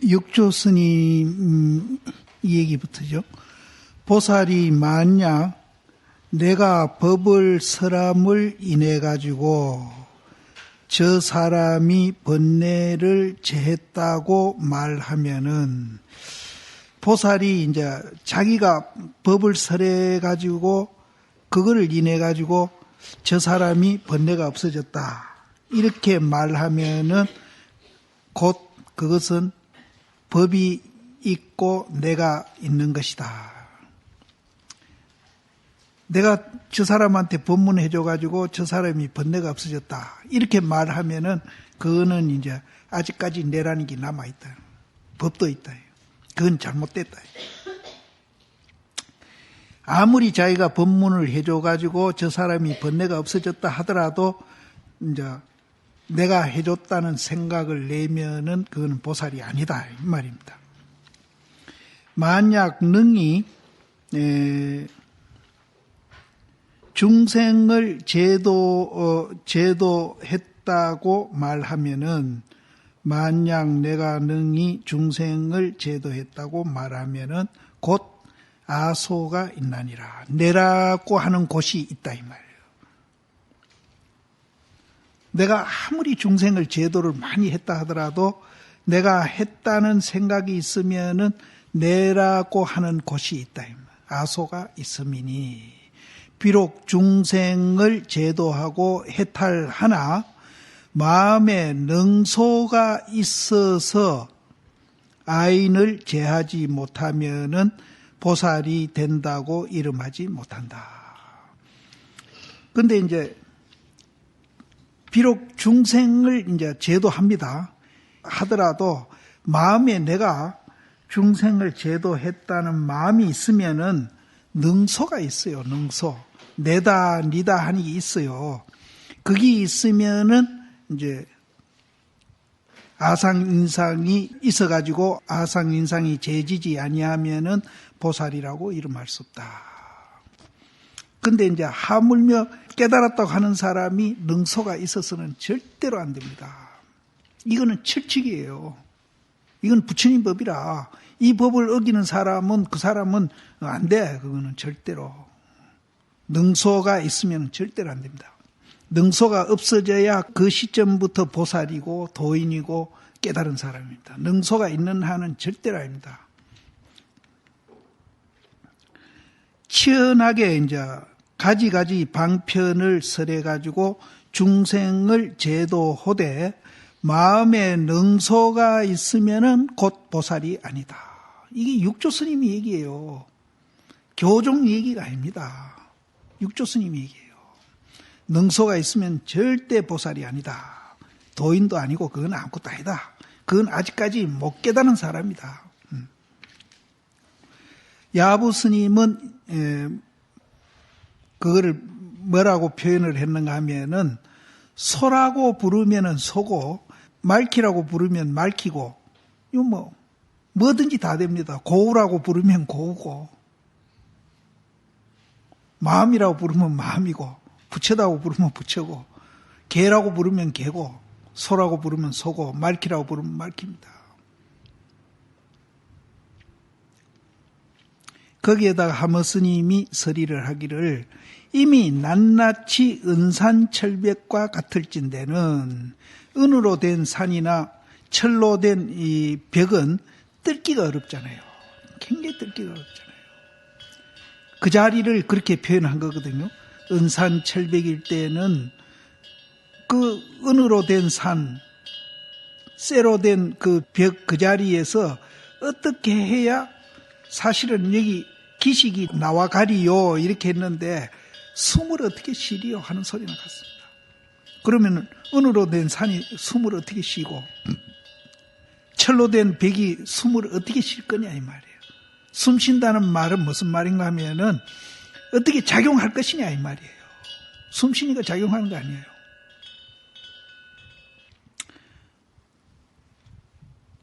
육조 스님 이 얘기부터죠. 보살이 만약 내가 법을 설함을 인해 가지고 저 사람이 번뇌를 제했다고 말하면은, 보살이 이제 자기가 법을 설해 가지고 그거를 인해 가지고 저 사람이 번뇌가 없어졌다 이렇게 말하면은 곧 그것은 법이 있고 내가 있는 것이다. 내가 저 사람한테 법문해 줘가지고 저 사람이 번뇌가 없어졌다 이렇게 말하면은 그거는 이제 아직까지 내라는 게 남아있다. 법도 있다. 그건 잘못됐다. 아무리 자기가 법문을 해 줘가지고 저 사람이 번뇌가 없어졌다 하더라도 이제 내가 해줬다는 생각을 내면은 그건 보살이 아니다 이 말입니다. 만약 능히 중생을 제도했다고 말하면은, 만약 내가 능히 중생을 제도했다고 말하면은 곧 아소가 있나니라. 내라고 하는 곳이 있다 이 말이에요. 내가 아무리 중생을 제도를 많이 했다 하더라도 내가 했다는 생각이 있으면은 내라고 하는 곳이 있다. 아소가 있음이니, 비록 중생을 제도하고 해탈하나 마음에 능소가 있어서 아인을 제하지 못하면은 보살이 된다고 이름하지 못한다. 근데 이제 비록 중생을 이제 제도합니다 하더라도 마음에 내가 중생을 제도했다는 마음이 있으면은 능소가 있어요. 능소. 내다 니다 하는 게 있어요. 그게 있으면은 이제 아상인상이 있어가지고 아상인상이 제지지 아니하면은 보살이라고 이름할 수 없다. 근데 이제 하물며 깨달았다고 하는 사람이 능소가 있어서는 절대로 안 됩니다. 이거는 철칙이에요. 이건 부처님 법이라 이 법을 어기는 사람은 그 사람은 안 돼. 그거는 절대로. 능소가 있으면 절대로 안 됩니다. 능소가 없어져야 그 시점부터 보살이고 도인이고 깨달은 사람입니다. 능소가 있는 한은 절대로 아닙니다. 치열하게 이제 가지가지 방편을 설해가지고 중생을 제도하되 마음에 능소가 있으면은 곧 보살이 아니다. 이게 육조 스님이 얘기예요. 교종 얘기가 아닙니다. 육조 스님이 얘기예요. 능소가 있으면 절대 보살이 아니다. 도인도 아니고 그건 아무것도 아니다. 그건 아직까지 못 깨달은 사람이다. 야부 스님은 그거를 뭐라고 표현을 했는가 하면은, 소라고 부르면은 소고 말키라고 부르면 말키고, 이거 뭐든지 다 됩니다. 고우라고 부르면 고우고, 마음이라고 부르면 마음이고, 부처다고 부르면 부처고, 개라고 부르면 개고, 소라고 부르면 소고, 말키라고 부르면 말키입니다. 거기에다가 하머 스님이 설의를 하기를, 이미 낱낱이 은산철벽과 같을진대는 은으로 된 산이나 철로 된 이 벽은 뚫기가 어렵잖아요. 굉장히 뚫기가 어렵잖아요. 그 자리를 그렇게 표현한 거거든요. 은산철벽일 때는 그 은으로 된 산, 쇠로 된 그 벽 그 자리에서 어떻게 해야 사실은 여기 기식이 나와 가리요 이렇게 했는데 숨을 어떻게 쉬리요 하는 소리가 같습니다. 그러면 은으로 된 산이 숨을 어떻게 쉬고 철로 된 벽이 숨을 어떻게 쉴 거냐 이 말이에요. 숨 쉰다는 말은 무슨 말인가 하면은 어떻게 작용할 것이냐 이 말이에요. 숨 쉬니까 작용하는 거 아니에요.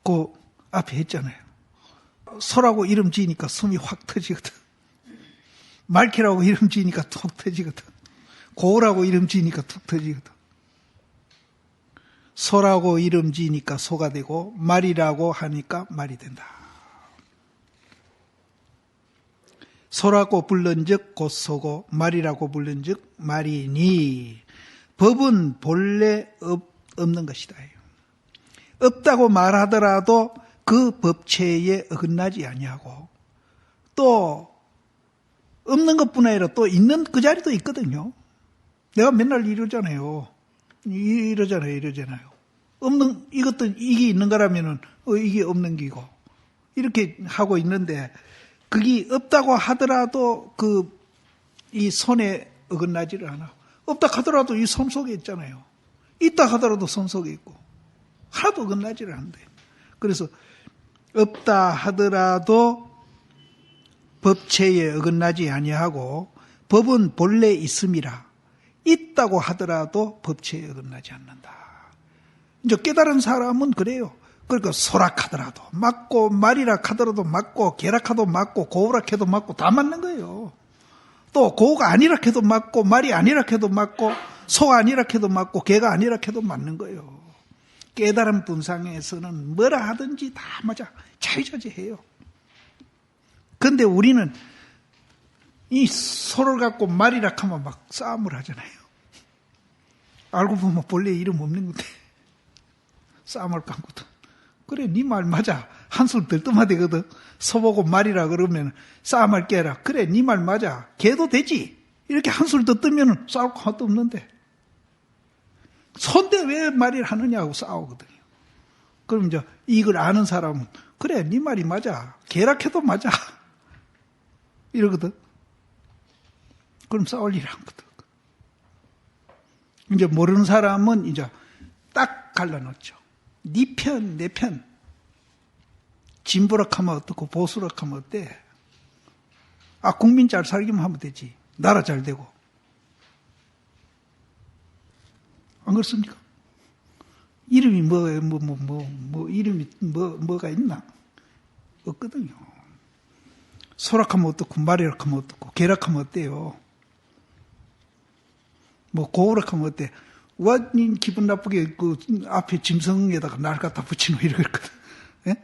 그 앞에 했잖아요. 소라고 이름 지으니까 숨이 확 터지거든. 말키라고 이름 지으니까 툭 터지거든. 고우라고 이름 지으니까 툭 터지거든. 소라고 이름 지으니까 소가 되고 말이라고 하니까 말이 된다. 소라고 불른즉 곧 소고 말이라고 불른즉 말이니 법은 본래 없는 것이다. 없다고 말하더라도 그 법체에 어긋나지 아니하고 또 없는 것뿐 아니라 또 있는 그 자리도 있거든요. 내가 맨날 이러잖아요. 없는 이것도 이게 있는 거라면은 이게 없는 기고 이렇게 하고 있는데 그게 없다고 하더라도 이 손에 어긋나지를 않아. 없다 하더라도 이 손 속에 있잖아요. 있다 하더라도 손 속에 있고 하나도 어긋나지를 않는데. 그래서 없다 하더라도 법체에 어긋나지 아니하고 법은 본래 있음이라 있다고 하더라도 법체에 어긋나지 않는다. 이제 깨달은 사람은 그래요. 그러니까 소락하더라도 맞고 말이라 하더라도 맞고 개락하도 맞고 고우락 해도 맞고 다 맞는 거예요. 또 고우가 아니라 해도 맞고 말이 아니라 해도 맞고 소가 아니라 해도 맞고 개가 아니라 해도 맞는 거예요. 깨달은 분상에서는 뭐라 하든지 다 맞아. 자유자재해요. 그런데 우리는 이 소를 갖고 말이라 하면 막 싸움을 하잖아요. 알고 보면 본래 이름 없는 건데 싸움을 깡거든. 그래, 네 말 맞아. 한술 들떠마되거든. 소보고 말이라 그러면 싸움할 게 아니라 그래, 네 말 맞아. 개도 되지. 이렇게 한술 더 뜨면 싸울 거 하나도 없는데 손대 왜 말이라 하느냐고 싸우거든요. 그럼 이제 이걸 아는 사람은 그래, 네 말이 맞아. 개락해도 맞아. 이러거든. 그럼 싸울 일 않거든. 이제 모르는 사람은 이제 딱 갈라놓죠. 네 편, 내 편. 진보라 하면 어떻고 보수라 하면 어때? 국민 잘 살기만 하면 되지. 나라 잘 되고. 안 그렇습니까? 이름이 이름이 뭐가 있나? 없거든요. 소락하면 어떻고, 말이락하면 어떻고, 개락하면 어때요? 고우락하면 어때? 와, 기분 나쁘게 앞에 짐승에다가 날 갖다 붙이노 이러거든. 예?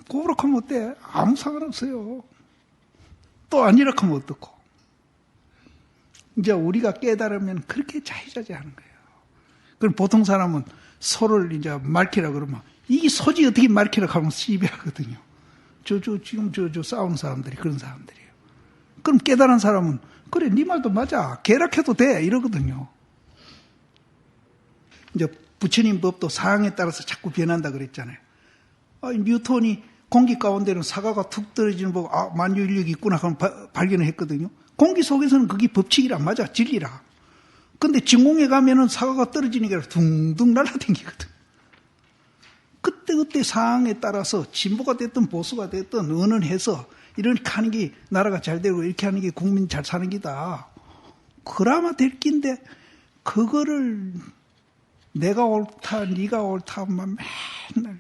고우락하면 어때? 아무 상관없어요. 또 아니락하면 어떻고. 이제 우리가 깨달으면 그렇게 자유자재하는 거예요. 그럼 보통 사람은 소를 이제 말키라 그러면 이게 소지 어떻게 말키라 하면 시비하거든요. 지금 싸우는 사람들이 그런 사람들이에요. 그럼 깨달은 사람은 그래, 네 말도 맞아. 개락해도 돼. 이러거든요. 이제 부처님 법도 상황에 따라서 자꾸 변한다 그랬잖아요. 뉴턴이 공기 가운데는 사과가 툭 떨어지는 거 만유인력이 있구나 하면 발견을 했거든요. 공기 속에서는 그게 법칙이라 맞아. 진리라. 근데 진공에 가면은 사과가 떨어지는 게 아니라 둥둥 날아다니거든. 그때 상황에 따라서 진보가 됐든 보수가 됐든 은은해서 이렇게 하는 게 나라가 잘 되고 이렇게 하는 게 국민 잘 사는 기다. 그나마 될 긴데 그거를 내가 옳다, 네가 옳다만 맨날.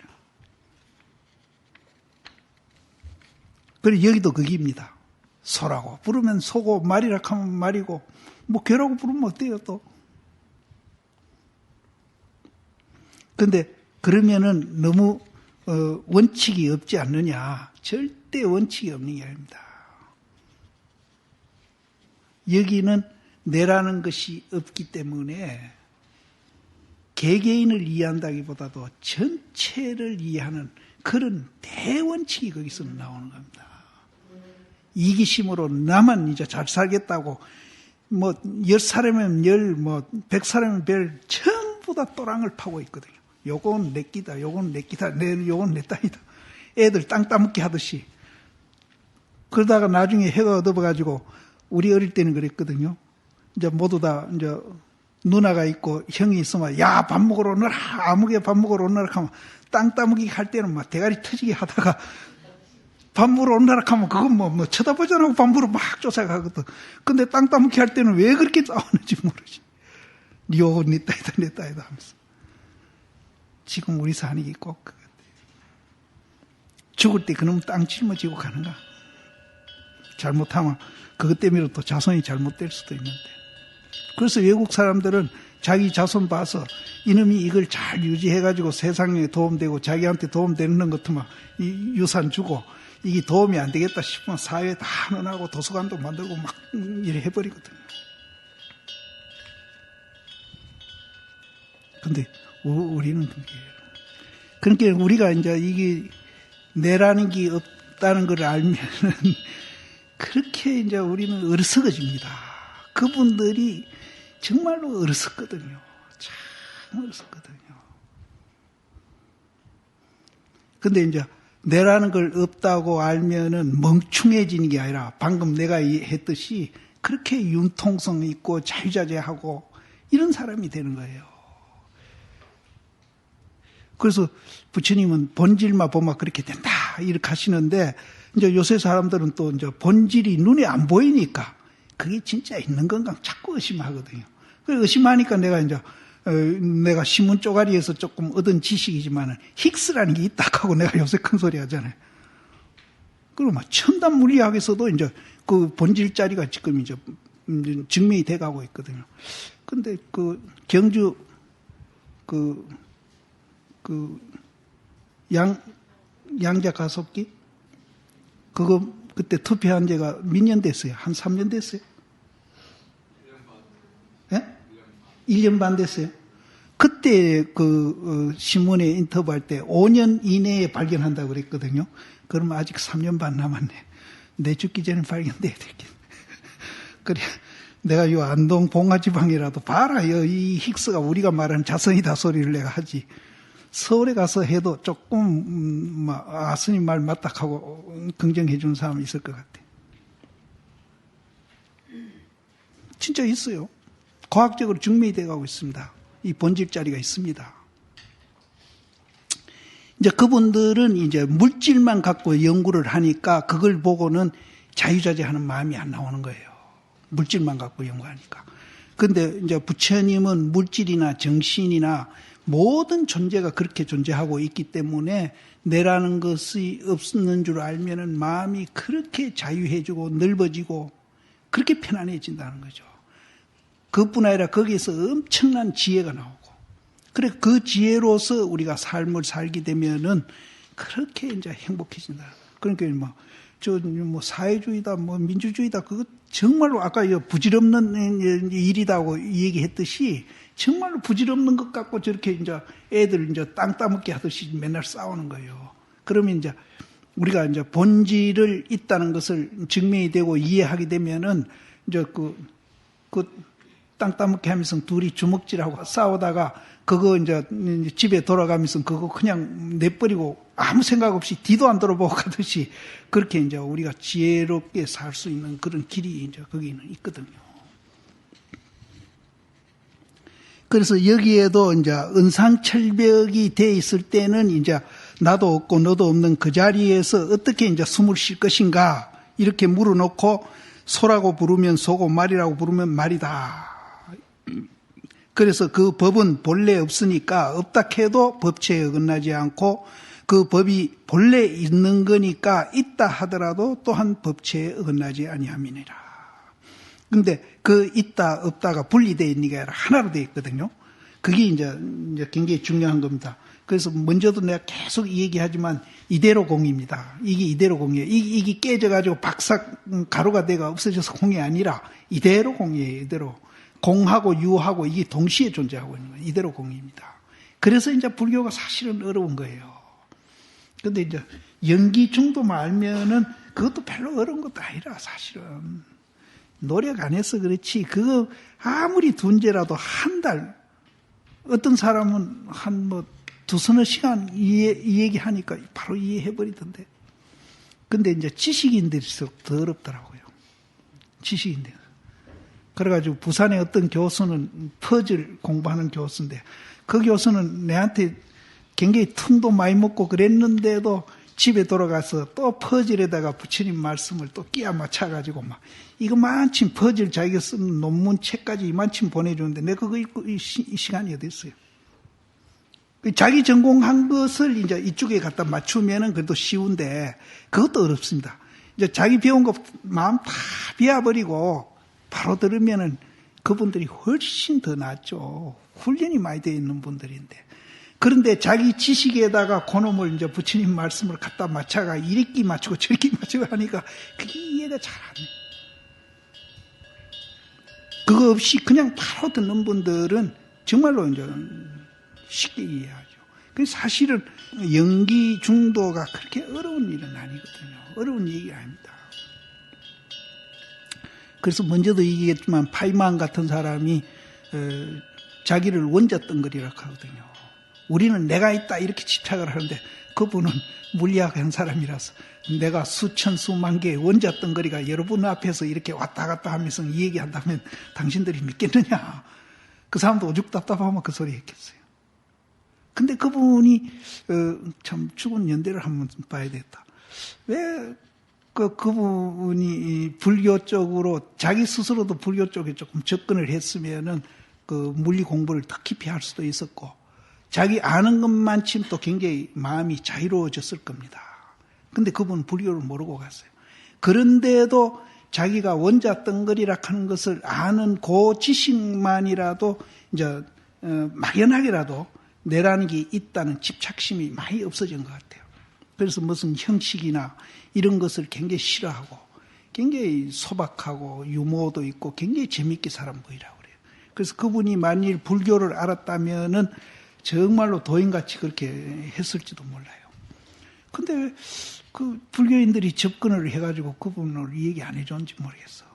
그래 여기도 거기입니다. 소라고 부르면 소고 말이라 하면 말이고 개라고 부르면 어때요 또? 근데 그러면은 너무 원칙이 없지 않느냐? 절대 원칙이 없는 게 아닙니다. 여기는 내라는 것이 없기 때문에 개개인을 이해한다기보다도 전체를 이해하는 그런 대원칙이 거기서 나오는 겁니다. 이기심으로 나만 이제 잘 살겠다고 10사람이면 100사람이면 100 전부 다 또랑을 파고 있거든요. 요건 내 끼다, 요건 내 끼다, 요건 내 딸이다. 애들 땅 따먹기 하듯이. 그러다가 나중에 해가 얻어가지고 우리 어릴 때는 그랬거든요. 이제 모두 다 이제 누나가 있고 형이 있으면 야, 밥 먹으러 오너라, 아무개 밥 먹으러 오너라 하면 땅 따먹기 할 때는 막 대가리 터지게 하다가 밥 먹으러 오너라 하면 그건 쳐다보지 않고 밥 먹으러 막 쫓아가거든. 근데 땅 따먹기 할 때는 왜 그렇게 싸우는지 모르지. 요건 내 딸이다, 내 딸이다 하면서. 지금 우리 사는 게 꼭 그것 같아요. 죽을 때 그놈 땅 짊어지고 가는가? 잘못하면 그것 때문에 또 자손이 잘못될 수도 있는데. 그래서 외국 사람들은 자기 자손 봐서 이놈이 이걸 잘 유지해가지고 세상에 도움되고 자기한테 도움되는 것만 유산 주고 이게 도움이 안 되겠다 싶으면 사회에 다 논하고 도서관도 만들고 막 이래 해버리거든요. 근데 우리는 그러니까 우리가 이제 이게 내라는 게 없다는 걸 알면은 그렇게 이제 우리는 어리석어집니다. 그분들이 정말로 어리석거든요. 참 어리석거든요. 근데 이제 내라는 걸 없다고 알면은 멍충해지는 게 아니라 방금 내가 했듯이 그렇게 융통성 있고 자유자재하고 이런 사람이 되는 거예요. 그래서 부처님은 본질만 보면 그렇게 된다 이렇게 하시는데 이제 요새 사람들은 또 이제 본질이 눈에 안 보이니까 그게 진짜 있는 건가 자꾸 의심하거든요. 그래서 의심하니까 내가 이제 내가 신문 쪼가리에서 조금 얻은 지식이지만은 힉스라는 게 있다 하고 내가 요새 큰 소리 하잖아요. 그리고 막 첨단 물리학에서도 이제 그 본질 자리가 지금 이제 증명이 돼가고 있거든요. 근데 그 경주 양자 가속기 그거 그때 투표한 지가 몇 년 됐어요? 한 3년 됐어요? 1년 반 됐어요. 그때 신문에 인터뷰할 때 5년 이내에 발견한다고 그랬거든요. 그러면 아직 3년 반 남았네. 내 죽기 전에 발견돼야 되겠네. 그래, 내가 요 안동 봉화지방이라도 봐라. 이 힉스가 우리가 말하는 자성이다 소리를 내가 하지. 서울에 가서 해도 조금, 스님 말 맞다 하고 긍정해 주는 사람이 있을 것 같아. 진짜 있어요. 과학적으로 증명이 돼가고 있습니다. 이 본질 자리가 있습니다. 이제 그분들은 이제 물질만 갖고 연구를 하니까 그걸 보고는 자유자재하는 마음이 안 나오는 거예요. 물질만 갖고 연구하니까. 근데 이제 부처님은 물질이나 정신이나 모든 존재가 그렇게 존재하고 있기 때문에 내라는 것이 없는 줄 알면은 마음이 그렇게 자유해지고 넓어지고 그렇게 편안해진다는 거죠. 그뿐 아니라 거기에서 엄청난 지혜가 나오고, 그래 그 지혜로서 우리가 삶을 살게 되면은 그렇게 이제 행복해진다. 그러니까 사회주의다, 민주주의다, 그거 정말로 아까 부질없는 일이다고 얘기했듯이 정말로 부질없는 것 갖고 저렇게 이제 애들 이제 땅 따먹게 하듯이 맨날 싸우는 거예요. 그러면 이제 우리가 이제 본질을 있다는 것을 증명이 되고 이해하게 되면은 이제 땅 따먹게 하면서 둘이 주먹질하고 싸우다가 그거 이제 집에 돌아가면서 그거 그냥 내버리고 아무 생각 없이 뒤도 안 돌아보고 가듯이 그렇게 이제 우리가 지혜롭게 살 수 있는 그런 길이 이제 거기는 있거든요. 그래서 여기에도 이제 은상철벽이 돼 있을 때는 이제 나도 없고 너도 없는 그 자리에서 어떻게 이제 숨을 쉴 것인가 이렇게 물어놓고 소라고 부르면 소고 말이라고 부르면 말이다. 그래서 그 법은 본래 없으니까 없다 해도 법체에 어긋나지 않고 그 법이 본래 있는 거니까 있다 하더라도 또한 법체에 어긋나지 아니함이니라. 근데 그 있다 없다가 분리되어 있는 게 아니라 하나로 되어 있거든요. 그게 이제 굉장히 중요한 겁니다. 그래서 먼저도 내가 계속 얘기하지만 이대로 공입니다. 이게 이대로 공이에요. 이게 깨져가지고 박삭 가루가 돼가 없어져서 공이 아니라 이대로 공이에요. 이대로. 공하고 유하고 이게 동시에 존재하고 있는 거예요. 이대로 공입니다. 그래서 이제 불교가 사실은 어려운 거예요. 근데 이제 연기중도만 알면은 그것도 별로 어려운 것도 아니라 사실은. 노력 안 해서 그렇지, 그거 아무리 둔제라도 한 달, 어떤 사람은 한 두서너 시간 이 얘기하니까 바로 이해해버리던데. 근데 이제 지식인들일수록 더 어렵더라고요. 지식인들. 그래가지고 부산의 어떤 교수는 퍼즐 공부하는 교수인데 그 교수는 내한테 굉장히 틈도 많이 먹고 그랬는데도 집에 돌아가서 또 퍼즐에다가 부처님 말씀을 또 끼워 맞춰가지고 막 이거만큼 퍼즐 자기가 쓴 논문 책까지 이만큼 보내주는데 내가 그거 읽고 이 시간이 어디 있어요. 자기 전공한 것을 이제 이쪽에 갖다 맞추면은 그래도 쉬운데 그것도 어렵습니다. 이제 자기 배운 거 마음 다 비워버리고 바로 들으면은 그분들이 훨씬 더 낫죠. 훈련이 많이 되어 있는 분들인데. 그런데 자기 지식에다가 그놈을 이제 부처님 말씀을 갖다 맞춰가 이리끼 맞추고 저리끼 맞추고 하니까 그게 이해가 잘 안 돼요. 그거 없이 그냥 바로 듣는 분들은 정말로 이제 쉽게 이해하죠. 그래서 사실은 연기 중도가 그렇게 어려운 일은 아니거든요. 어려운 얘기가 아닙니다. 그래서 먼저도 얘기했지만 파이만 같은 사람이 자기를 원자덩거리라고 하거든요. 우리는 내가 있다 이렇게 집착을 하는데 그분은 물리학한 사람이라서 내가 수천 수만 개의 원자덩거리가 여러분 앞에서 이렇게 왔다 갔다 하면서 얘기한다면 당신들이 믿겠느냐. 그 사람도 오죽 답답하면 그 소리 했겠어요. 근데 그분이 참 죽은 연대를 한번 봐야 되겠다. 왜 그분이 불교 쪽으로 자기 스스로도 불교 쪽에 조금 접근을 했으면은 그 물리 공부를 더 깊이 할 수도 있었고 자기 아는 것만큼 또 굉장히 마음이 자유로워졌을 겁니다. 근데 그분은 불교를 모르고 갔어요. 그런데도 자기가 원자덩거리라 하는 것을 아는 그 지식만이라도 이제 막연하게라도 내라는 게 있다는 집착심이 많이 없어진 것 같아요. 그래서 무슨 형식이나 이런 것을 굉장히 싫어하고 굉장히 소박하고 유머도 있고 굉장히 재밌게 사람 보이라고 그래요. 그래서 그분이 만일 불교를 알았다면은 정말로 도인같이 그렇게 했을지도 몰라요. 근데 그 불교인들이 접근을 해가지고 그분을 얘기 안 해줬는지 모르겠어.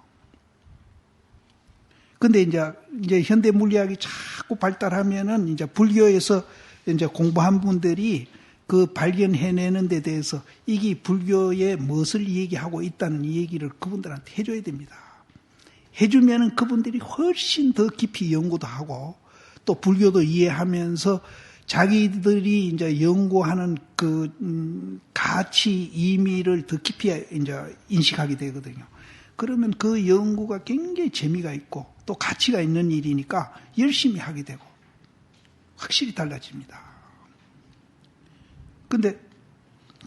근데 이제 현대 물리학이 자꾸 발달하면은 이제 불교에서 이제 공부한 분들이 그 발견해내는 데 대해서 이게 불교에 무엇을 얘기하고 있다는 얘기를 그분들한테 해줘야 됩니다. 해주면은 그분들이 훨씬 더 깊이 연구도 하고 또 불교도 이해하면서 자기들이 이제 연구하는 그 가치 의미를 더 깊이 이제 인식하게 되거든요. 그러면 그 연구가 굉장히 재미가 있고 또 가치가 있는 일이니까 열심히 하게 되고 확실히 달라집니다. 근데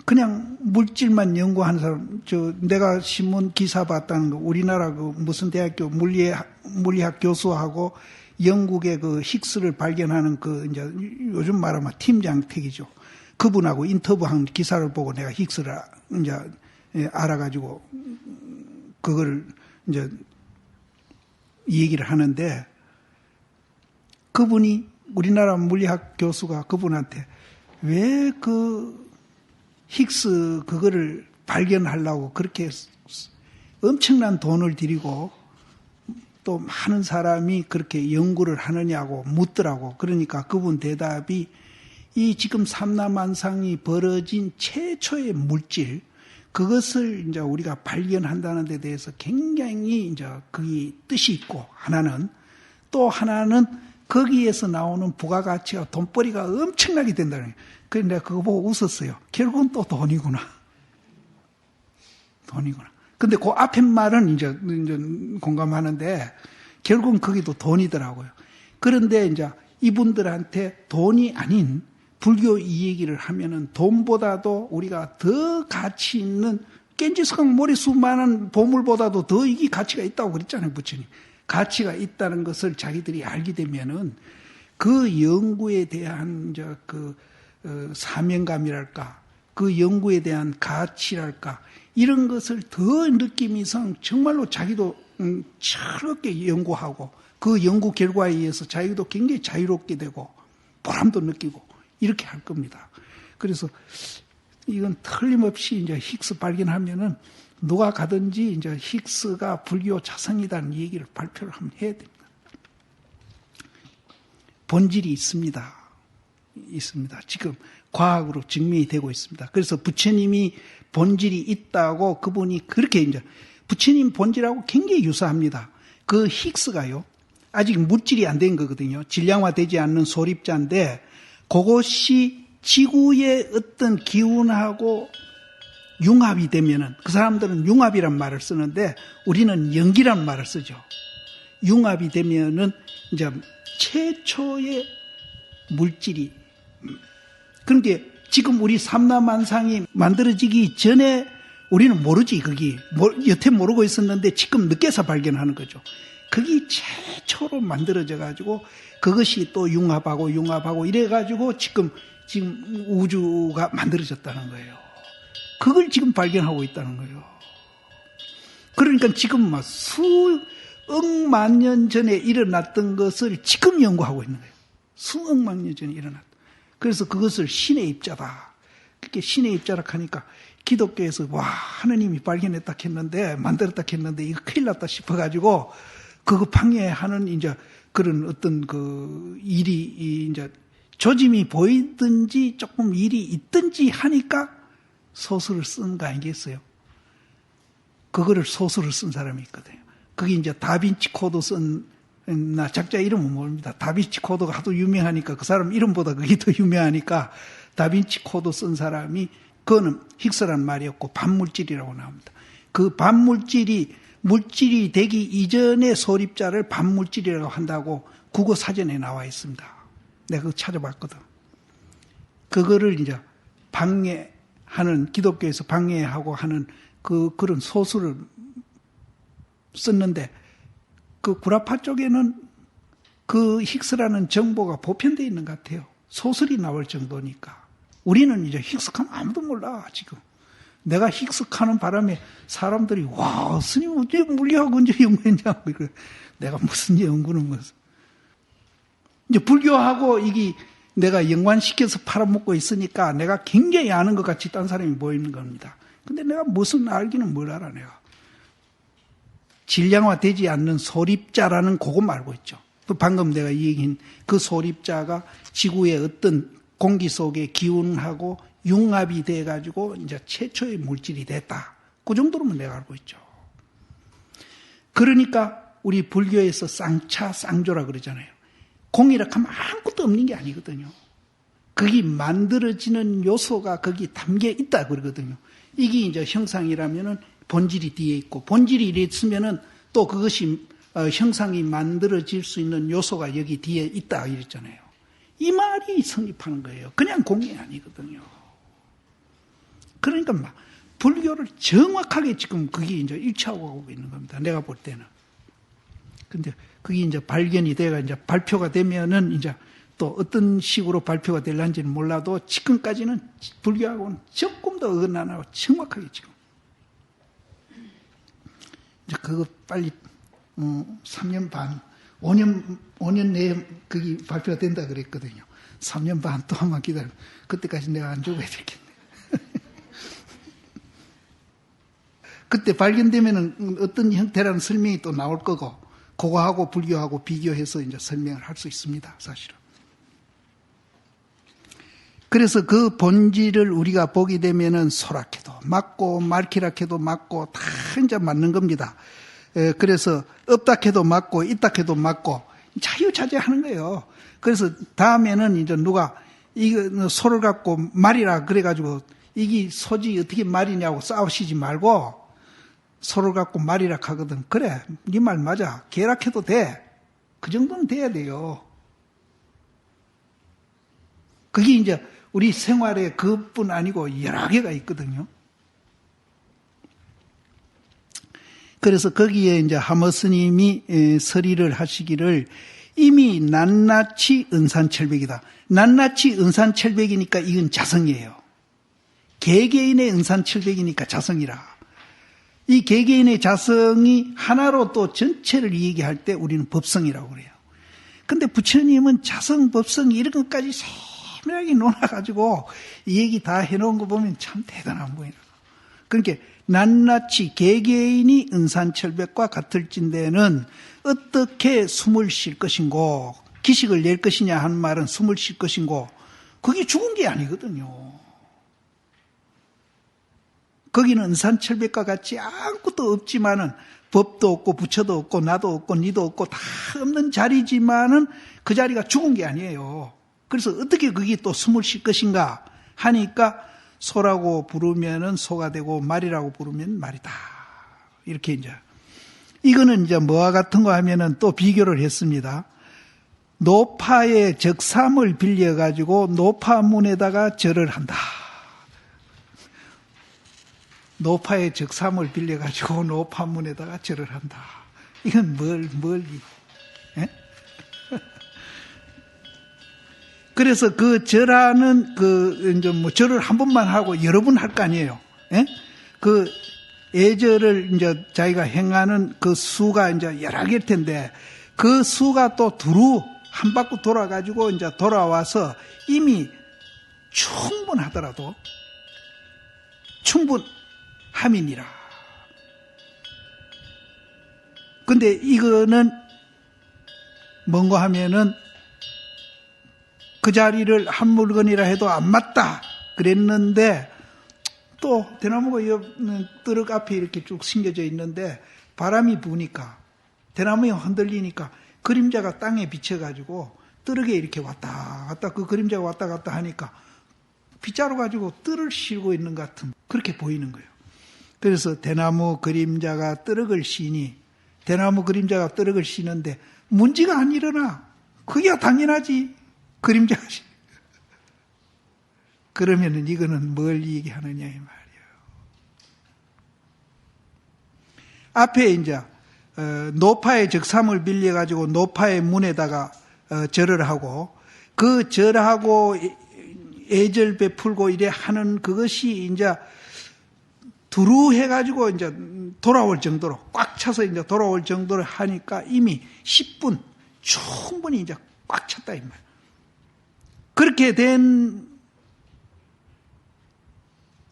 그냥 물질만 연구하는 사람, 내가 신문 기사 봤다는 거, 우리나라 그 무슨 대학교 물리학 교수하고 영국의 그 힉스를 발견하는 그 이제 요즘 말하면 팀장택이죠. 그분하고 인터뷰한 기사를 보고 내가 힉스를 이제 알아가지고 그걸 이제 얘기를 하는데 그분이 우리나라 물리학 교수가 그분한테 왜 그 힉스 그거를 발견하려고 그렇게 엄청난 돈을 들이고 또 많은 사람이 그렇게 연구를 하느냐고 묻더라고. 그러니까 그분 대답이 이 지금 삼라만상이 벌어진 최초의 물질 그것을 이제 우리가 발견한다는 데 대해서 굉장히 이제 그게 뜻이 있고 하나는 또 하나는 거기에서 나오는 부가가치가 돈벌이가 엄청나게 된다는 거예요. 그래서 내가 그거 보고 웃었어요. 결국은 또 돈이구나. 돈이구나. 근데 그 앞에 말은 이제 공감하는데 결국은 거기도 돈이더라고요. 그런데 이제 이분들한테 돈이 아닌 불교 이 얘기를 하면은 돈보다도 우리가 더 가치 있는 깬지스강 모래 수많은 보물보다도 더 이게 가치가 있다고 그랬잖아요, 부처님. 가치가 있다는 것을 자기들이 알게 되면은 그 연구에 대한 이제 그 사명감이랄까, 그 연구에 대한 가치랄까, 이런 것을 더 느낌 이상 정말로 자기도 즐겁게 연구하고 그 연구 결과에 의해서 자기도 굉장히 자유롭게 되고 보람도 느끼고 이렇게 할 겁니다. 그래서 이건 틀림없이 이제 힉스 발견하면은 누가 가든지 이제 힉스가 불교 자성이라는 얘기를 발표를 한번 해야 됩니다. 본질이 있습니다. 있습니다. 지금 과학으로 증명이 되고 있습니다. 그래서 부처님이 본질이 있다고 그분이 그렇게 이제 부처님 본질하고 굉장히 유사합니다. 그 힉스가요. 아직 물질이 안 된 거거든요. 질량화되지 않는 소립자인데 그것이 지구의 어떤 기운하고 융합이 되면은 그 사람들은 융합이란 말을 쓰는데 우리는 연기란 말을 쓰죠. 융합이 되면은 이제 최초의 물질이 그러니까 지금 우리 삼라만상이 만들어지기 전에 우리는 모르지 그게 여태 모르고 있었는데 지금 늦게서 발견하는 거죠. 그게 최초로 만들어져 가지고 그것이 또 융합하고 이래 가지고 지금 우주가 만들어졌다는 거예요. 그걸 지금 발견하고 있다는 거예요. 그러니까 지금 막 수억만 년 전에 일어났던 것을 지금 연구하고 있는 거예요. 수억만 년 전에 일어났다. 그래서 그것을 신의 입자다. 그렇게 신의 입자라 하니까 기독교에서 와, 하느님이 발견했다 했는데, 만들었다 했는데, 이거 큰일 났다 싶어가지고, 그거 방해하는 이제 그런 어떤 그 일이 이제 조짐이 보이든지 조금 일이 있든지 하니까 소설을 쓴 거 아니겠어요? 그거를 소설을 쓴 사람이 있거든요. 그게 이제 다빈치 코드 나 작자 이름은 모릅니다. 다빈치 코드가 하도 유명하니까 그 사람 이름보다 그게 더 유명하니까 다빈치 코드 쓴 사람이 그거는 힉스란 말이었고 반물질이라고 나옵니다. 그 반물질이 물질이 되기 이전의 소립자를 반물질이라고 한다고 국어 사전에 나와 있습니다. 내가 그거 찾아봤거든. 그거를 이제 방해하는, 기독교에서 방해하고 하는 그런 소설을 썼는데, 그 구라파 쪽에는 그 힉스라는 정보가 보편되어 있는 것 같아요. 소설이 나올 정도니까. 우리는 이제 힉스하면 아무도 몰라, 지금. 내가 힉스하는 바람에 사람들이, 와, 스님 어째 물리학 언제 연구했냐고. 내가 무슨 연구는 무슨. 이제 불교하고 이게 내가 연관시켜서 팔아먹고 있으니까 내가 굉장히 아는 것 같이 딴 사람이 보이는 겁니다. 근데 내가 무슨 알기는 뭘 알아, 내가. 질량화되지 않는 소립자라는 그것만 알고 있죠. 또 방금 내가 얘기한 그 소립자가 지구의 어떤 공기 속에 기운하고 융합이 돼가지고 이제 최초의 물질이 됐다. 그 정도로만 내가 알고 있죠. 그러니까 우리 불교에서 쌍차, 쌍조라 그러잖아요. 공이라 하면 아무것도 없는 게 아니거든요. 거기 만들어지는 요소가 거기 담겨 있다 그러거든요. 이게 이제 형상이라면은 본질이 뒤에 있고, 본질이 이랬으면은 또 그것이 형상이 만들어질 수 있는 요소가 여기 뒤에 있다 이랬잖아요. 이 말이 성립하는 거예요. 그냥 공이 아니거든요. 그러니까 막 불교를 정확하게 지금 그게 이제 일치하고 가고 있는 겁니다. 내가 볼 때는. 근데 그게 이제 발견이 돼가 이제 발표가 되면은 이제 또 어떤 식으로 발표가 될런지는 몰라도 지금까지는 불교하고는 조금 더 어긋나고 정확하게 지금. 이제 그거 빨리 3년 반, 5년 내에 그게 발표가 된다 그랬거든요. 3년 반 또 한번 기다려. 그때까지 내가 안 죽어야 되겠네. 그때 발견되면은 어떤 형태라는 설명이 또 나올 거고, 그거하고 불교하고 비교해서 이제 설명을 할 수 있습니다, 사실은. 그래서 그 본질을 우리가 보게 되면은 소락해도 맞고 말키락해도 맞고 다 이제 맞는 겁니다. 그래서 없다 해도 맞고 있다 해도 맞고 자유자재하는 거예요. 그래서 다음에는 이제 누가 이거 소를 갖고 말이라 그래가지고 이게 소지 어떻게 말이냐고 싸우시지 말고 소를 갖고 말이라 하거든. 그래, 네 말 맞아. 개락해도 돼. 그 정도는 돼야 돼요. 그게 이제 우리 생활에 그것뿐 아니고 여러 개가 있거든요. 그래서 거기에 이제 하머 스님이 서리를 하시기를 이미 낱낱이 은산철백이다. 낱낱이 은산철백이니까 이건 자성이에요. 개개인의 은산철백이니까 자성이라. 이 개개인의 자성이 하나로 또 전체를 얘기할 때 우리는 법성이라고 그래요. 근데 부처님은 자성, 법성 이런 것까지 세밀하게 논해가지고 이 얘기 다 해놓은 거 보면 참 대단한 분이라고. 그러니까 낱낱이 개개인이 은산철백과 같을진대는 어떻게 숨을 쉴 것인고 기식을 낼 것이냐 하는 말은 숨을 쉴 것인고 그게 죽은 게 아니거든요. 거기는 은산철백과 같이 아무것도 없지만은 법도 없고 부처도 없고 나도 없고 니도 없고 다 없는 자리지만은 그 자리가 죽은 게 아니에요. 그래서 어떻게 거기 또 숨을 쉴 것인가 하니까 소라고 부르면은 소가 되고 말이라고 부르면 말이다. 이렇게 이제 이거는 이제 뭐와 같은 거 하면은 또 비교를 했습니다. 노파의 적삼을 빌려 가지고 노파문에다가 절을 한다. 노파의 적삼을 빌려 가지고 노파문에다가 절을 한다. 이건 예? 그래서 그 절하는 이제 절을 한 번만 하고 여러 번 할 거 아니에요. 예? 그 예절을 이제 자기가 행하는 그 수가 이제 여러 개일 텐데 그 수가 또 두루 한 바퀴 돌아가지고 이제 돌아와서 이미 충분하더라도 충분함이니라. 근데 이거는 뭔가 하면은 그 자리를 한 물건이라 해도 안 맞다 그랬는데 또 대나무가 옆 뜨럭 앞에 이렇게 쭉 심겨져 있는데 바람이 부니까 대나무에 흔들리니까 그림자가 땅에 비쳐가지고 뜨럭에 이렇게 왔다 갔다 그 그림자가 왔다 갔다 하니까 빗자루 가지고 뜰을 씌우고 있는 것 같은 그렇게 보이는 거예요. 그래서 대나무 그림자가 뜨럭을 씌니 대나무 그림자가 뜨럭을 씌는데 문제가 안 일어나. 그게 당연하지. 그림자가 그러면은 이거는 뭘 얘기하느냐 이 말이에요. 앞에 이제 노파의 적삼을 빌려 가지고 노파의 문에다가 절을 하고 그 절하고 애절 베풀고 이래 하는 그것이 이제 두루 해가지고 이제 돌아올 정도로 꽉 차서 이제 돌아올 정도로 하니까 이미 10분 충분히 이제 꽉 찼다 이 말. 그렇게 된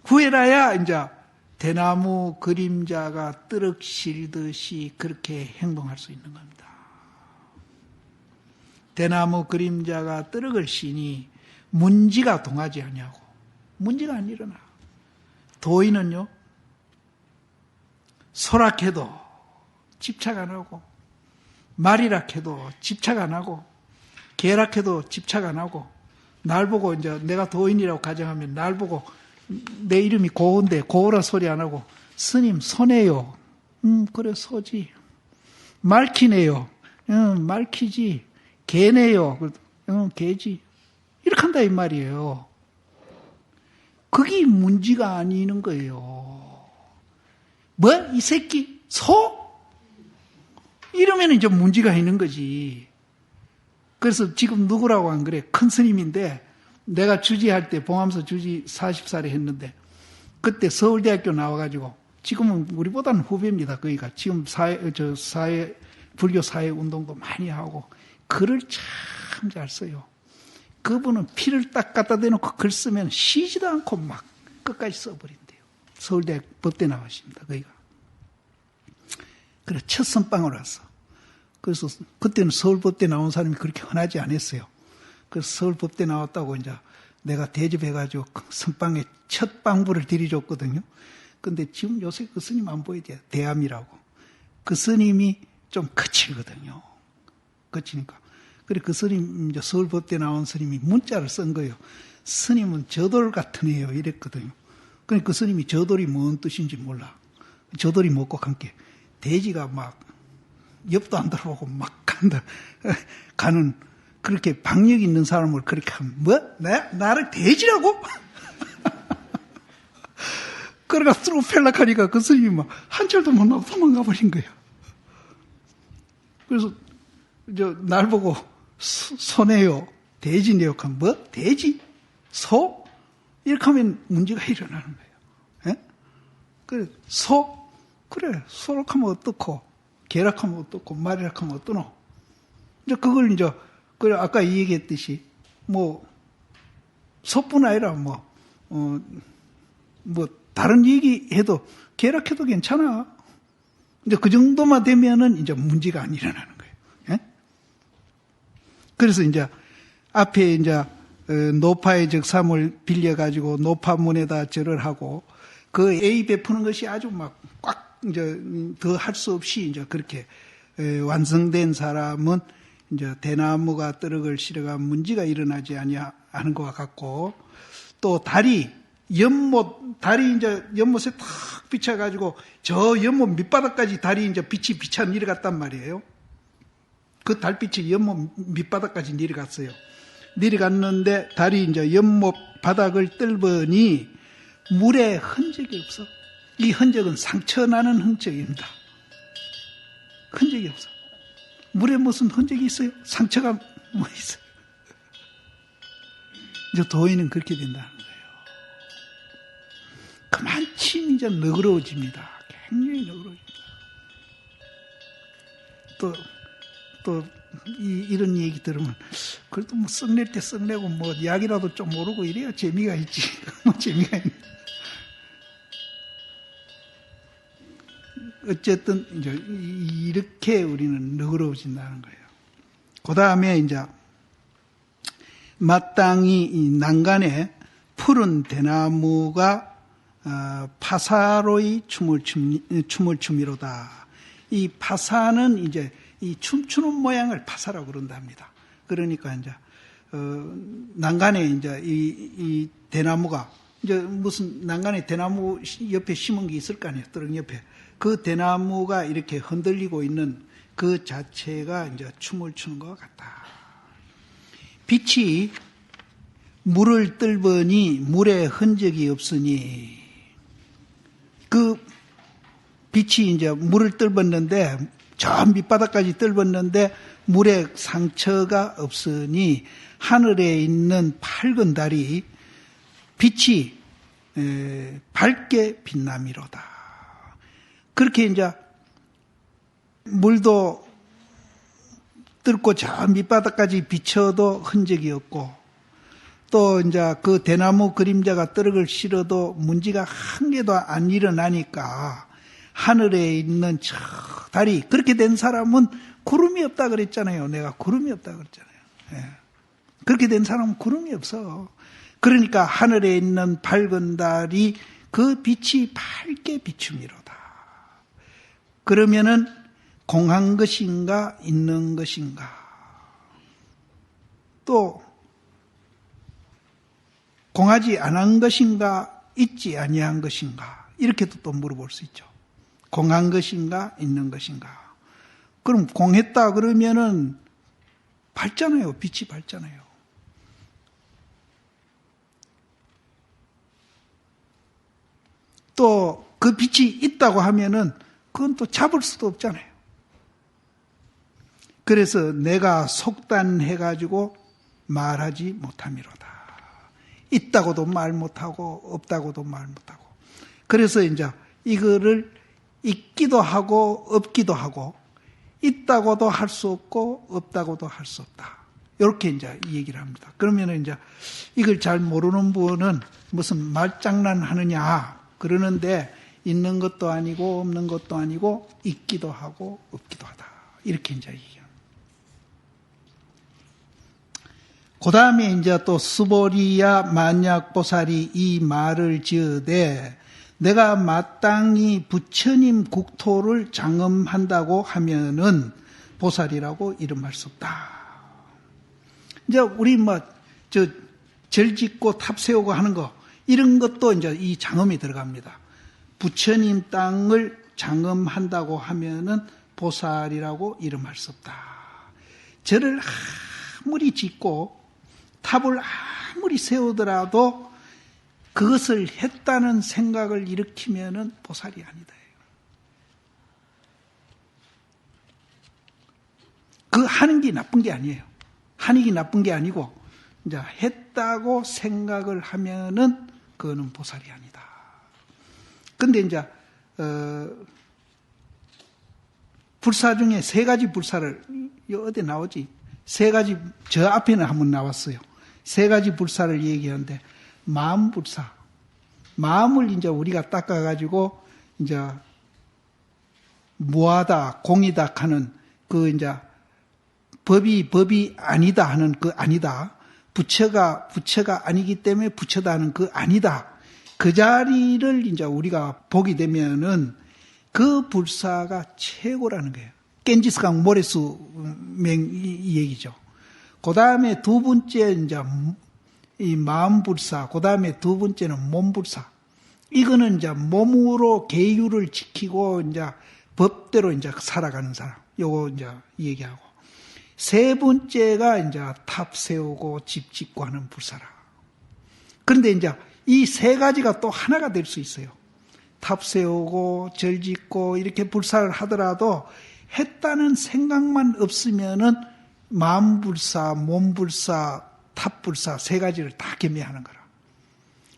후에라야 이제 대나무 그림자가 뜨럭 실듯이 그렇게 행동할 수 있는 겁니다. 대나무 그림자가 뜨럭을 쉬니 문지가 동하지 않냐고. 문지가 안 일어나. 도인은요, 소락해도 집착 안 하고, 말이락해도 집착 안 하고, 계락해도 집착 안 하고, 날 보고 이제 내가 도인이라고 가정하면 날 보고 내 이름이 고인데 고라 소리 안 하고, 스님 소네요. 그래 소지. 말키네요. 말키지. 개네요. 개지. 이렇게 한다 이 말이에요. 그게 문제가 아니는 거예요. 뭐? 이 새끼? 소? 이러면 이제 문제가 있는 거지. 그래서 지금 누구라고 안 그래? 큰 스님인데 내가 주지할 때 봉암서 주지 40살에 했는데 그때 서울대학교 나와가지고 지금은 우리보다는 후배입니다. 그러니까 지금 불교 사회 운동도 많이 하고 글을 참 잘 써요. 그분은 피를 딱 갖다 대놓고 글 쓰면 쉬지도 않고 막 끝까지 써버린대요. 서울대학 법대 나왔습니다. 거기가. 그래 첫 선방을 왔어. 그래서 그때는 서울법대 나온 사람이 그렇게 흔하지 않았어요. 그래서 서울법대 나왔다고 이제 내가 대접해가지고 선방에 첫 방부를 들이줬거든요. 근데 지금 요새 그 스님 안 보이죠? 대암이라고. 그 스님이 좀 거칠거든요. 거치니까. 그래 그 스님 이제 서울법대 나온 스님이 문자를 쓴 거예요. 스님은 저돌 같은 애요 이랬거든요. 그러니까 그 스님이 저돌이 뭔 뜻인지 몰라. 저돌이 먹고 함께 돼지가 막 옆도 안 돌아보고 막 가는 그렇게 박력 있는 사람을 그렇게 하면 뭐? 나를 돼지라고? 그래가 쑥 펠락하니까 그 스님이 막 한철도 못 나고 도망가 버린 거예요. 그래서 날 보고 소네요, 돼지네요 하면 뭐? 돼지? 소? 이렇게 하면 문제가 일어나는 거예요. 예? 그래 소? 그래 소락하면 어떻고 계락하면 어떻고 말이락하면 어떠노? 이제 그걸 이제 그래 아까 얘기했듯이 뭐 소뿐 아니라 뭐 다른 얘기해도 계락해도 괜찮아. 이제 그 정도만 되면은 이제 문제가 안 일어나는 거예요. 예? 그래서 이제 앞에 이제 노파의 적삼을 빌려 가지고 노파문에다 절을 하고 그 A 베푸는 것이 아주 막 꽉 이제 더 할 수 없이 이제 그렇게 완성된 사람은 이제 대나무가 뜨럭을 실어가 문제가 일어나지 아니하는 것과 같고 또 다리 다리 이제 연못에 탁 비쳐가지고 저 연못 밑바닥까지 다리 이제 빛이 비쳐 내려갔단 말이에요. 그 달빛이 연못 밑바닥까지 내려갔어요. 내려갔는데 다리 이제 연못 바닥을 뜰보니 물에 흔적이 없어. 이 흔적은 상처나는 흔적입니다. 흔적이 없어. 물에 무슨 흔적이 있어요? 상처가 뭐 있어요? 이제 도인은 그렇게 된다는 거예요. 그만큼 이제 너그러워집니다. 굉장히 너그러워집니다. 이런 얘기 들으면, 그래도 뭐 썩낼 때 썩내고, 뭐, 약이라도 좀 모르고 이래야 재미가 있지. 뭐, 재미가 있네. 어쨌든, 이제, 이렇게 우리는 너그러워진다는 거예요. 그 다음에, 이제, 마땅히 이 난간에 푸른 대나무가, 파사로이 춤을 추미로다. 이 파사는 이제, 이 춤추는 모양을 파사라고 그런답니다. 그러니까 이제 난간에 이제 이 대나무가 이제 무슨 난간에 대나무 옆에 심은 게 있을 거 아니에요. 뜨릉 옆에 그 대나무가 이렇게 흔들리고 있는 그 자체가 이제 춤을 추는 것 같다. 빛이 물을 뜰보니 물에 흔적이 없으니 그 빛이 이제 물을 뜰었는데 저 밑바닥까지 뜰었는데 물에 상처가 없으니 하늘에 있는 밝은 달이 빛이 밝게 빛남이로다. 그렇게 이제 물도 뜰고 저 밑바닥까지 비춰도 흔적이 없고 또 이제 그 대나무 그림자가 뜨럭을 실어도 문제가 한 개도 안 일어나니까 하늘에 있는 저 달이 그렇게 된 사람은 구름이 없다 그랬잖아요. 내가 구름이 없다 그랬잖아요. 예. 그렇게 된 사람은 구름이 없어. 그러니까 하늘에 있는 밝은 달이 그 빛이 밝게 비춤이로다. 그러면은 공한 것인가 있는 것인가 또 공하지 않은 것인가 있지 아니한 것인가 이렇게도 또 물어볼 수 있죠. 공한 것인가 있는 것인가. 그럼 공했다 그러면은 밝잖아요. 빛이 밝잖아요. 또 그 빛이 있다고 하면은 그건 또 잡을 수도 없잖아요. 그래서 내가 속단해가지고 말하지 못함이로다. 있다고도 말 못하고 없다고도 말 못하고. 그래서 이제 이거를 있기도 하고 없기도 하고 있다고도 할 수 없고 없다고도 할 수 없다. 이렇게 이제 이 얘기를 합니다. 그러면 이제 이걸 잘 모르는 분은 무슨 말장난 하느냐 그러는데 있는 것도 아니고 없는 것도 아니고 있기도 하고 없기도 하다. 이렇게 이제 얘기합니다. 그 다음에 이제 또 스보리야 만약보살이 이 말을 지으되 내가 마땅히 부처님 국토를 장엄한다고 하면은 보살이라고 이름할 수 없다. 이제 우리 절 짓고 탑 세우고 하는 거 이런 것도 이제 이 장엄이 들어갑니다. 부처님 땅을 장엄한다고 하면은 보살이라고 이름할 수 없다. 절을 아무리 짓고 탑을 아무리 세우더라도 그것을 했다는 생각을 일으키면은 보살이 아니다. 그 하는 게 나쁜 게 아니에요. 하는 게 나쁜 게 아니고 이제 했다고 생각을 하면은 그거는 보살이 아니다. 근데 이제 불사 중에 세 가지 불사를 어디 나오지? 세 가지 저 앞에는 한번 나왔어요. 세 가지 불사를 얘기하는데 마음 불사, 마음을 이제 우리가 닦아가지고 이제 무하다, 공이다 하는 그 이제 법이 아니다 하는 그 아니다, 부처가 아니기 때문에 부처다 하는 그 아니다. 그 자리를 이제 우리가 보게 되면은 그 불사가 최고라는 거예요. 겐지스강 모래수 이 얘기죠. 그 다음에 두 번째 이제 이 마음 불사, 그 다음에 두 번째는 몸 불사. 이거는 이제 몸으로 계율을 지키고 이제 법대로 이제 살아가는 사람. 요거 이제 얘기하고. 세 번째가 이제 탑 세우고 집 짓고 하는 불사라. 그런데 이제 이 세 가지가 또 하나가 될 수 있어요. 탑 세우고 절 짓고 이렇게 불사를 하더라도 했다는 생각만 없으면은 마음불사, 몸불사, 탑불사 세 가지를 다 겸비하는 거라.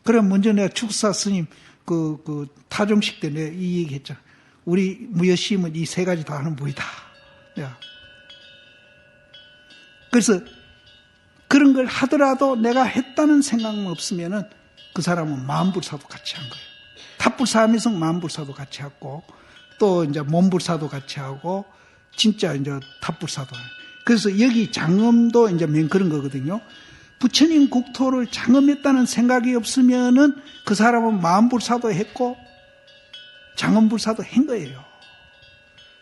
그럼 먼저 내가 축사 스님 타종식 때 내가 이 얘기 했잖아. 우리 무여심은 이 세 가지 다 하는 부이다. 그래서 그런 걸 하더라도 내가 했다는 생각만 없으면은 그 사람은 마음불사도 같이 한 거예요. 탑불사 하면서 마음불사도 같이 하고 또 이제 몸불사도 같이 하고 진짜 이제 탑불사도 하고. 그래서 여기 장엄도 이제 그런 거거든요. 부처님 국토를 장엄했다는 생각이 없으면은 그 사람은 마음불사도 했고 장엄불사도 한 거예요.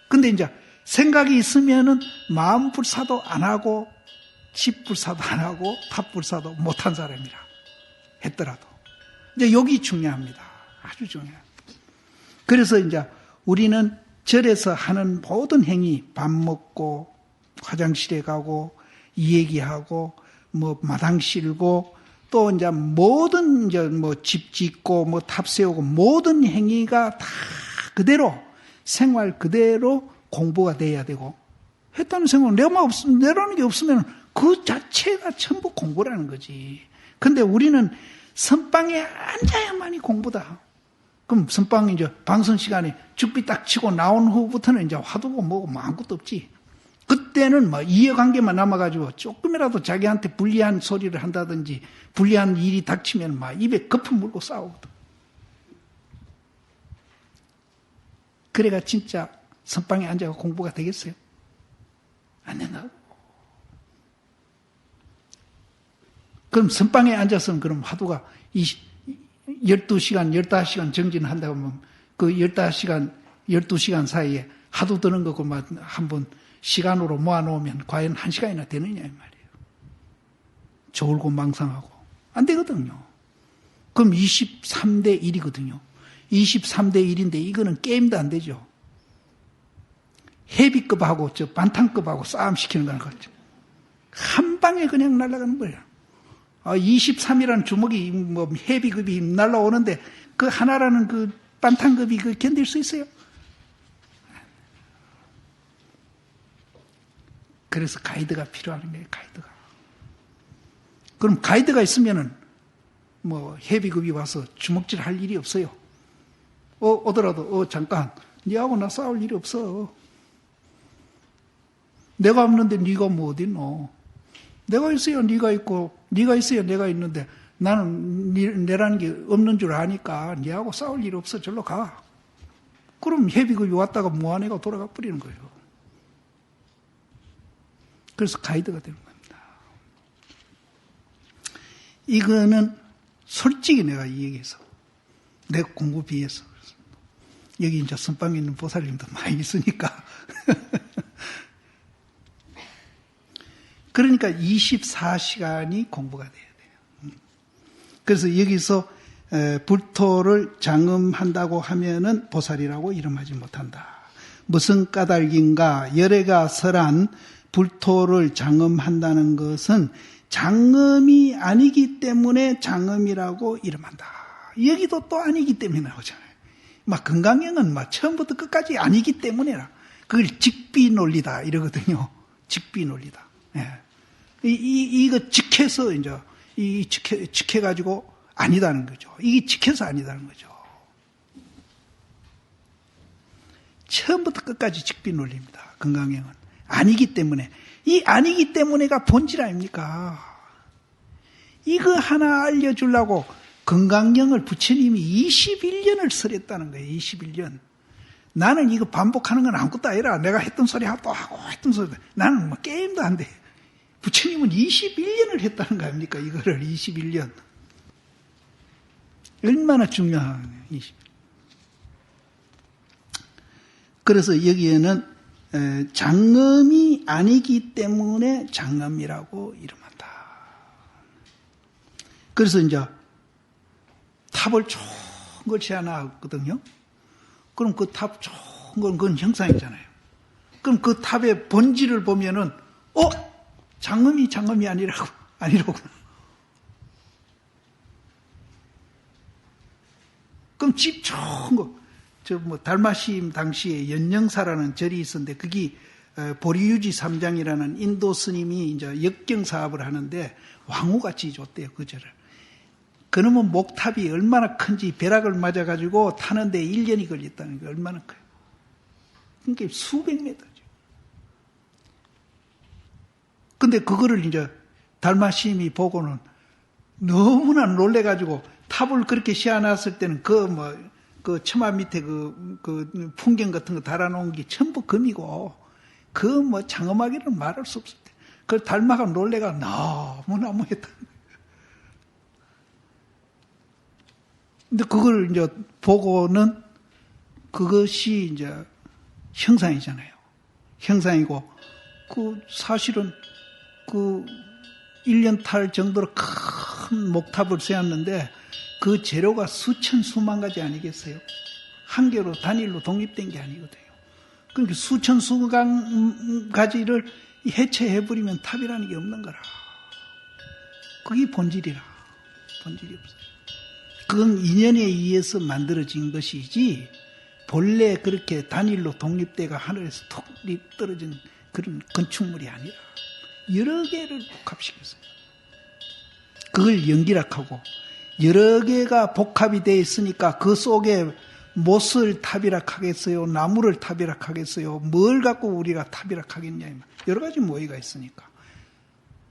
근데 이제 생각이 있으면은 마음불사도 안 하고 집불사도 안 하고 탑불사도 못한 사람이라 했더라도. 이제 여기 중요합니다. 아주 중요합니다. 그래서 이제 우리는 절에서 하는 모든 행위, 밥 먹고 화장실에 가고 이 얘기하고 뭐 마당 실고 또 이제 모든 이제 뭐 집 짓고 뭐 탑 세우고 모든 행위가 다 그대로 생활 그대로 공부가 돼야 되고 했다는 생각은 내라는 게 없으면 그 자체가 전부 공부라는 거지. 근데 우리는 선방에 앉아야만이 공부다. 그럼 선방 이제 방송 시간에 죽비 딱 치고 나온 후부터는 이제 화두고 뭐고 뭐 아무것도 없지. 그때는 뭐 이해관계만 남아가지고 조금이라도 자기한테 불리한 소리를 한다든지 불리한 일이 닥치면 막 입에 거품 물고 싸우거든. 그래가 진짜 선방에 앉아서 공부가 되겠어요? 안 된다고. 그럼 선방에 앉아서는 그럼 화두가 12시간, 15시간 정진한다고 하면 그 15시간, 12시간 사이에 하도 드는 거고만 한번 시간으로 모아놓으면 과연 1시간이나 되느냐 이 말이에요. 졸고 망상하고 안 되거든요. 그럼 23대 1이거든요. 23대 1인데 이거는 게임도 안 되죠. 헤비급하고 저 반탄급하고 싸움 시키는 거는 거죠. 한 방에 그냥 날아가는 거예요. 23이라는 주먹이 뭐 헤비급이 날아오는데 그 하나라는 그 반탄급이 그 견딜 수 있어요? 그래서 가이드가 필요한 거예요, 가이드가. 그럼 가이드가 있으면은 뭐 헤비급이 와서 주먹질 할 일이 없어요. 오더라도 잠깐 니하고 나 싸울 일이 없어. 내가 없는데 니가 뭐 어딨노? 내가 있어야 니가 있고 니가 있어야 내가 있는데 나는 내라는 게 없는 줄 아니까 니하고 싸울 일 없어. 절로 가. 그럼 헤비급이 왔다가 무한애가 돌아가 버리는 거예요. 그래서 가이드가 되는 겁니다. 이거는 솔직히 내가 이 얘기해서 내 공부 비해서 여기 이제 선방에 있는 보살님도 많이 있으니까 그러니까 24시간이 공부가 돼야 돼요. 그래서 여기서 불토를 장엄한다고 하면은 보살이라고 이름하지 못한다. 무슨 까닭인가? 열애가 설한 불토를 장엄한다는 것은 장엄이 아니기 때문에 장엄이라고 이름한다. 여기도 또 아니기 때문에 나오잖아요. 막 건강형은 막 처음부터 끝까지 아니기 때문에라. 그걸 직비 논리다 이러거든요. 직비 논리다. 예. 이거 직해서 이제 직해가지고 아니다는 거죠. 이게 직해서 아니다는 거죠. 처음부터 끝까지 직비 논리입니다. 건강형은 아니기 때문에 이 아니기 때문에가 본질 아닙니까? 이거 하나 알려주려고 건강형을 부처님이 21년을 설했다는 거예요. 21년. 나는 이거 반복하는 건 아무것도 아니라 내가 했던 소리 또 하고 했던 소리 나는 뭐 게임도 안 돼. 부처님은 21년을 했다는 거 아닙니까? 이거를 21년. 얼마나 중요한 20. 그래서 여기에는 장엄이 아니기 때문에 장엄이라고 이름한다. 그래서 이제 탑을 좋은 걸 지어놨거든요. 그럼 그 탑 좋은 건 그건 형상이잖아요. 그럼 그 탑의 본질을 보면은 장엄이 아니라고. 그럼 집 좋은 거 달마시임 당시에 연영사라는 절이 있었는데, 그게 보리유지 3장이라는 인도 스님이 이제 역경 사업을 하는데 왕후같이 줬대요, 그 절을. 그러면 목탑이 얼마나 큰지 벼락을 맞아가지고 타는데 1년이 걸렸다는 게 얼마나 커요. 그러니까 수백 메터죠. 근데 그거를 이제 달마시임이 보고는 너무나 놀래가지고 탑을 그렇게 씌워놨을 때는 그 처마 밑에 그 풍경 같은 거 달아놓은 게 전부 금이고, 장엄하기는 말할 수 없을 때. 그걸 달마가 놀래가 너무너무 했다는 거예요. 근데 그걸 이제 보고는 그것이 이제 형상이잖아요. 형상이고, 사실은 1년 탈 정도로 큰 목탑을 세웠는데 그 재료가 수천 수만 가지 아니겠어요? 한 개로 단일로 독립된 게 아니거든요. 그러니까 수천 수만 가지를 해체해버리면 탑이라는 게 없는 거라. 그게 본질이라. 본질이 없어요. 그건 인연에 의해서 만들어진 것이지 본래 그렇게 단일로 독립돼가 하늘에서 톡 떨어진 그런 건축물이 아니라 여러 개를 복합시켰어요. 그걸 연기락하고 여러 개가 복합이 되어 있으니까 그 속에 못을 탑이락 하겠어요? 나무를 탑이락 하겠어요? 뭘 갖고 우리가 탑이락 하겠냐? 여러 가지 모의가 있으니까.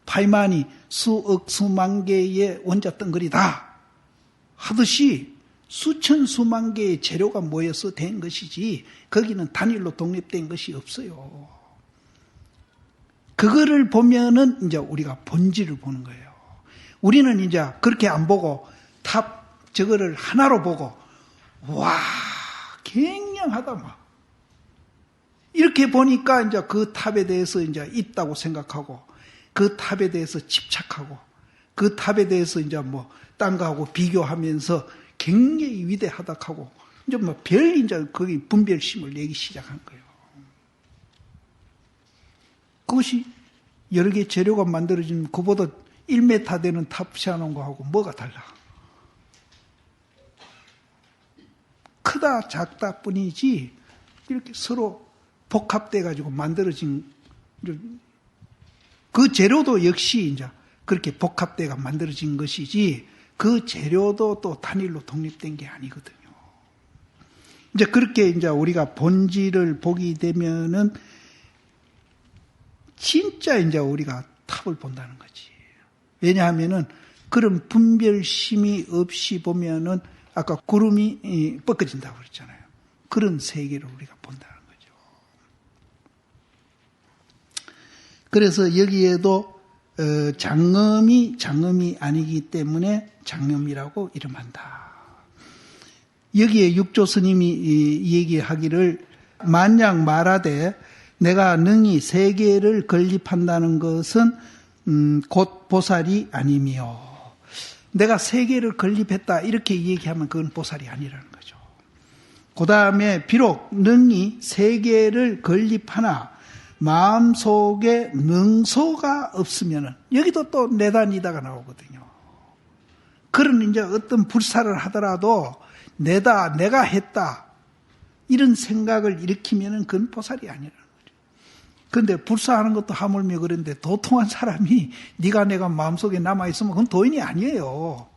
파이만이 수억 수만 개의 원자 덩거리다 하듯이 수천 수만 개의 재료가 모여서 된 것이지 거기는 단일로 독립된 것이 없어요. 그거를 보면은 이제 우리가 본질을 보는 거예요. 우리는 이제 그렇게 안 보고 탑 저거를 하나로 보고 와 굉장하다 막 이렇게 보니까 이제 그 탑에 대해서 이제 있다고 생각하고 그 탑에 대해서 집착하고 그 탑에 대해서 이제 딴 거하고 비교하면서 굉장히 위대하다 하고 이제 이제 거기 분별심을 내기 시작한 거예요. 그것이 여러 개 재료가 만들어진 그보다 1m 되는 탑 세워놓은 거하고 뭐가 달라? 크다 작다 뿐이지 이렇게 서로 복합돼가지고 만들어진 그 재료도 역시 이제 그렇게 복합돼가 만들어진 것이지 그 재료도 또 단일로 독립된 게 아니거든요. 이제 그렇게 이제 우리가 본질을 보게 되면은 진짜 이제 우리가 탑을 본다는 거지. 왜냐하면은 그런 분별심이 없이 보면은 아까 구름이 뻗어진다고 그랬잖아요. 그런 세계를 우리가 본다는 거죠. 그래서 여기에도 장엄이 아니기 때문에 장엄이라고 이름한다. 여기에 육조 스님이 얘기하기를 만약 말하되 내가 능히 세계를 건립한다는 것은 곧 보살이 아니며 내가 세계를 건립했다 이렇게 얘기하면 그건 보살이 아니라는 거죠. 그 다음에 비록 능히 세계를 건립하나 마음속에 능소가 없으면은 여기도 또 내다니다가 나오거든요. 그런 이제 어떤 불사를 하더라도 내가 했다 이런 생각을 일으키면은 그건 보살이 아니라는 거죠. 그런데 불사하는 것도 하물며 그런데 도통한 사람이 네가 내가 마음속에 남아있으면 그건 도인이 아니에요.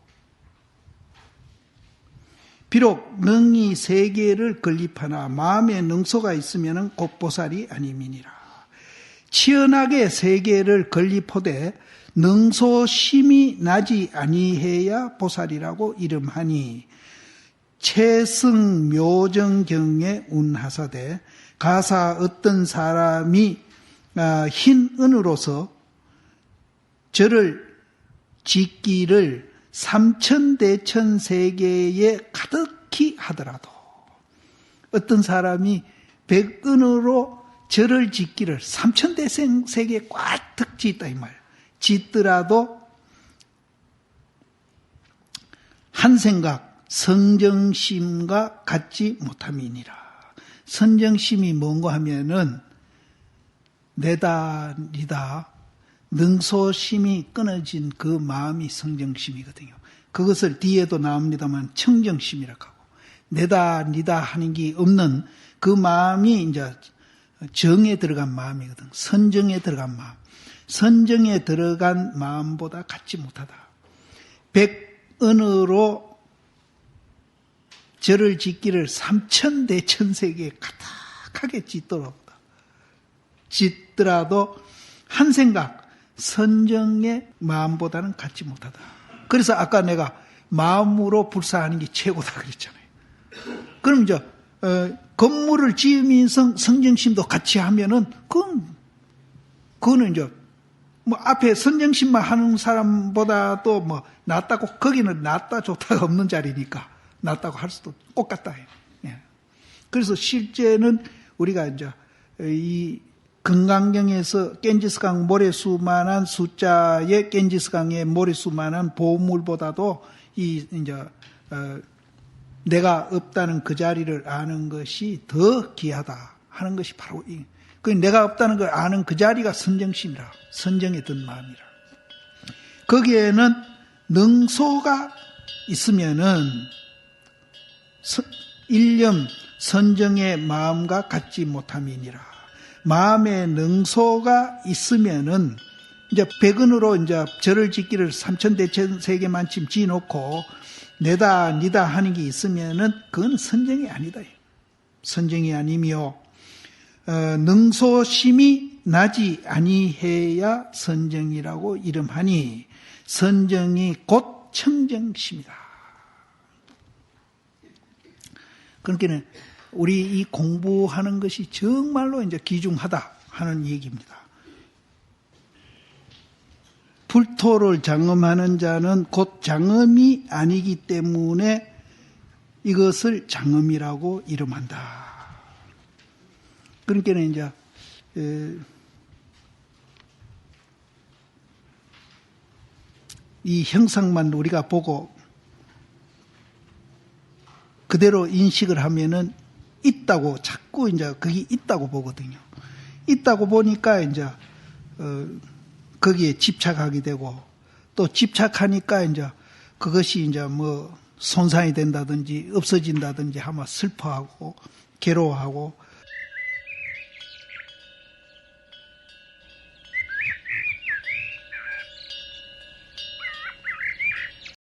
비록 능히 세계를 건립하나 마음에 능소가 있으면 곧 보살이 아님이니라. 치연하게 세계를 건립하되 능소심이 나지 아니해야 보살이라고 이름하니 채승묘정경에 운하사대 가사 어떤 사람이 흰 은으로서 절을 짓기를 삼천대천 세계에 가득히 하더라도 어떤 사람이 백은으로 절을 짓기를 삼천대천 세계에 꽉 짓다 이 말 짓더라도 한 생각 성정심과 같지 못함이니라. 선정심이 뭔가 하면은 내다 니다 능소심이 끊어진 그 마음이 성정심이거든요. 그것을 뒤에도 나옵니다만 청정심이라고 하고 내다 니다 하는 게 없는 그 마음이 이제 정에 들어간 마음이거든. 선정에 들어간 마음. 선정에 들어간 마음보다 갖지 못하다. 백은으로 절을 짓기를 삼천대천세계에 가득하게 짓더라도 한 생각 선정의 마음보다는 갖지 못하다. 그래서 아까 내가 마음으로 불사하는 게 최고다 그랬잖아요. 그럼 이제 건물을 지으면서 성정심도 같이 하면은 그거는 이제 뭐 앞에 선정심만 하는 사람보다도 뭐 낫다고, 거기는 낫다 좋다가 없는 자리니까 낫다고 할 수도 똑같다. 예. 그래서 실제는 우리가 이제 이 금강경에서 겐지스강 모래수만한 숫자의 겐지스강의 모래수만한 보물보다도 이제 내가 없다는 그 자리를 아는 것이 더 귀하다 하는 것이 바로 그 내가 없다는 걸 아는 그 자리가 선정심이라, 선정에 든 마음이라. 거기에는 능소가 있으면은 일념 선정의 마음과 같지 못함이니라. 마음에 능소가 있으면은 이제 백은으로 이제 절을 짓기를 삼천대천세계만큼 지어놓고 내다 니다 하는 게 있으면은 그건 선정이 아니다. 선정이 아니며 능소심이 나지 아니해야 선정이라고 이름하니 선정이 곧 청정심이다. 그러니까 우리 이 공부하는 것이 정말로 이제 귀중하다 하는 얘기입니다. 불토를 장엄하는 자는 곧 장엄이 아니기 때문에 이것을 장엄이라고 이름한다. 그러니까 이제 이 형상만 우리가 보고 그대로 인식을 하면은 있다고 자꾸 이제 그게 있다고 보거든요. 있다고 보니까 이제 거기에 집착하게 되고 또 집착하니까 이제 그것이 이제 뭐 손상이 된다든지 없어진다든지 하면 슬퍼하고 괴로워하고